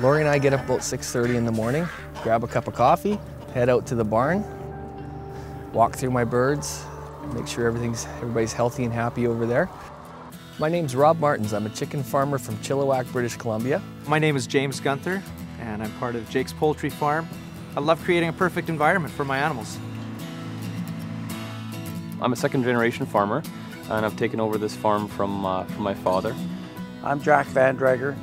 Lori and I get up about 6:30 in the morning, grab a cup of coffee, head out to the barn, walk through my birds, make sure everybody's healthy and happy over there. My name's Rob Martins. I'm a chicken farmer from Chilliwack, British Columbia. My name is James Gunther, and I'm part of Jake's Poultry Farm. I love creating a perfect environment for my animals. I'm a second-generation farmer, and I've taken over this farm from my father. I'm Jack Van Drager.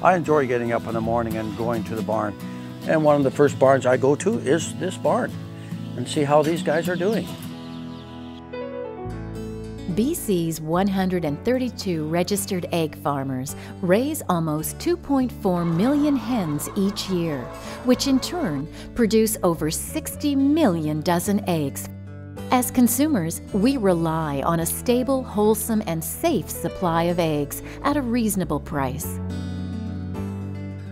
I enjoy getting up in the morning and going to the barn. And one of the first barns I go to is this barn and see how these guys are doing. BC's 132 registered egg farmers raise almost 2.4 million hens each year, which in turn produce over 60 million dozen eggs. As consumers, we rely on a stable, wholesome, and safe supply of eggs at a reasonable price.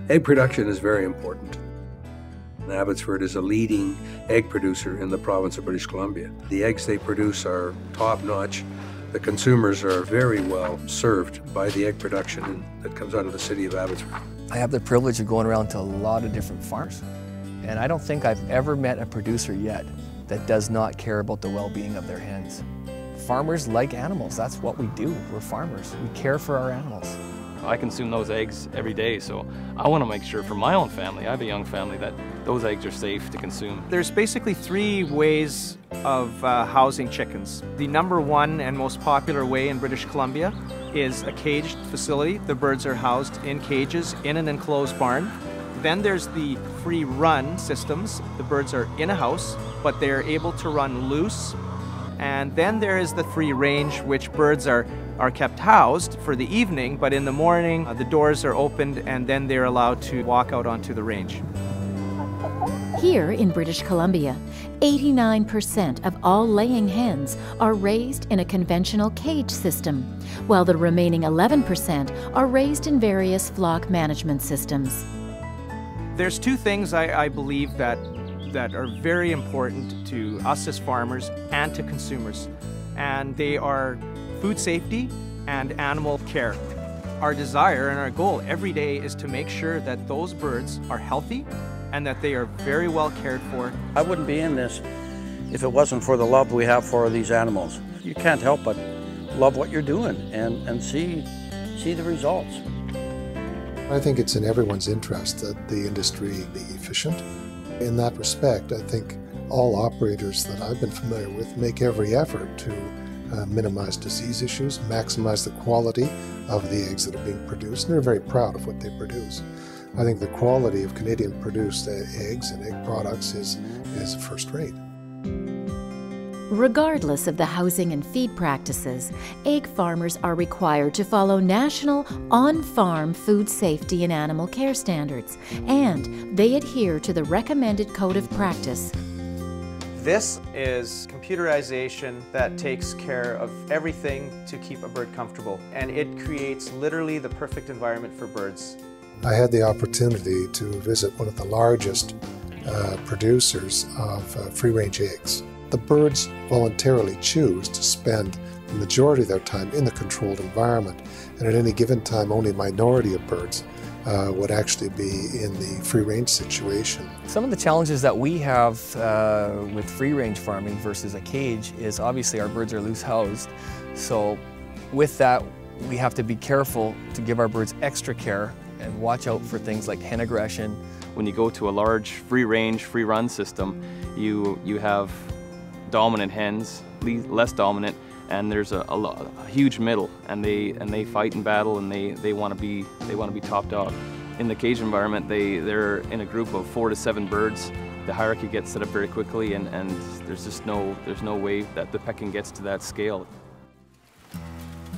Egg production is very important. Abbotsford is a leading egg producer in the province of British Columbia. The eggs they produce are top-notch. The consumers are very well served by the egg production that comes out of the city of Abbotsford. I have the privilege of going around to a lot of different farms, and I don't think I've ever met a producer yet that does not care about the well-being of their hens. Farmers like animals. That's what we do. We're farmers. We care for our animals. I consume those eggs every day, so I want to make sure for my own family, I have a young family, that those eggs are safe to consume. There's basically 3 ways of housing chickens. The number one and most popular way in British Columbia is a caged facility. The birds are housed in cages in an enclosed barn. Then there's the free run systems. The birds are in a house, but they're able to run loose. And then there is the free range, which birds are kept housed for the evening, but in the morning the doors are opened and then they're allowed to walk out onto the range. Here in British Columbia, 89% of all laying hens are raised in a conventional cage system, while the remaining 11% are raised in various flock management systems. There's 2 things I believe that are very important to us as farmers and to consumers, and they are food safety and animal care. Our desire and our goal every day is to make sure that those birds are healthy and that they are very well cared for. I wouldn't be in this if it wasn't for the love we have for these animals. You can't help but love what you're doing and see the results. I think it's in everyone's interest that the industry be efficient. In that respect, I think all operators that I've been familiar with make every effort to minimize disease issues, maximize the quality of the eggs that are being produced, and they're very proud of what they produce. I think the quality of Canadian-produced eggs and egg products is first rate. Regardless of the housing and feed practices, egg farmers are required to follow national on-farm food safety and animal care standards, and they adhere to the recommended code of practice. This is computerization that takes care of everything to keep a bird comfortable, and it creates literally the perfect environment for birds. I had the opportunity to visit one of the largest producers of free-range eggs. The birds voluntarily choose to spend the majority of their time in the controlled environment, and at any given time only a minority of birds would actually be in the free-range situation. Some of the challenges that we have with free-range farming versus a cage is obviously our birds are loose housed. So with that, we have to be careful to give our birds extra care and watch out for things like hen aggression. When you go to a large free-range, free-run system, you have dominant hens, less dominant, and there's a huge middle, and they fight and battle, and they want to be top dog. In the cage environment, they're in a group of 4 to 7 birds. The hierarchy gets set up very quickly, and there's no way that the pecking gets to that scale.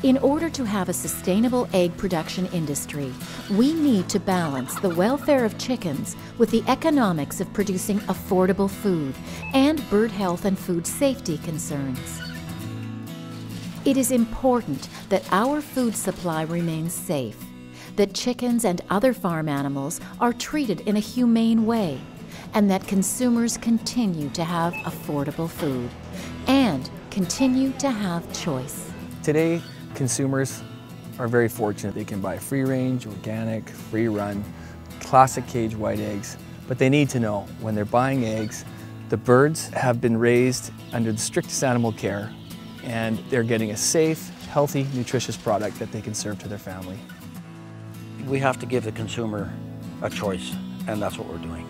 In order to have a sustainable egg production industry, we need to balance the welfare of chickens with the economics of producing affordable food and bird health and food safety concerns. It is important that our food supply remains safe, that chickens and other farm animals are treated in a humane way, and that consumers continue to have affordable food and continue to have choice. Today, consumers are very fortunate. They can buy free range, organic, free run, classic cage white eggs, but they need to know when they're buying eggs, the birds have been raised under the strictest animal care and they're getting a safe, healthy, nutritious product that they can serve to their family. We have to give the consumer a choice, and that's what we're doing.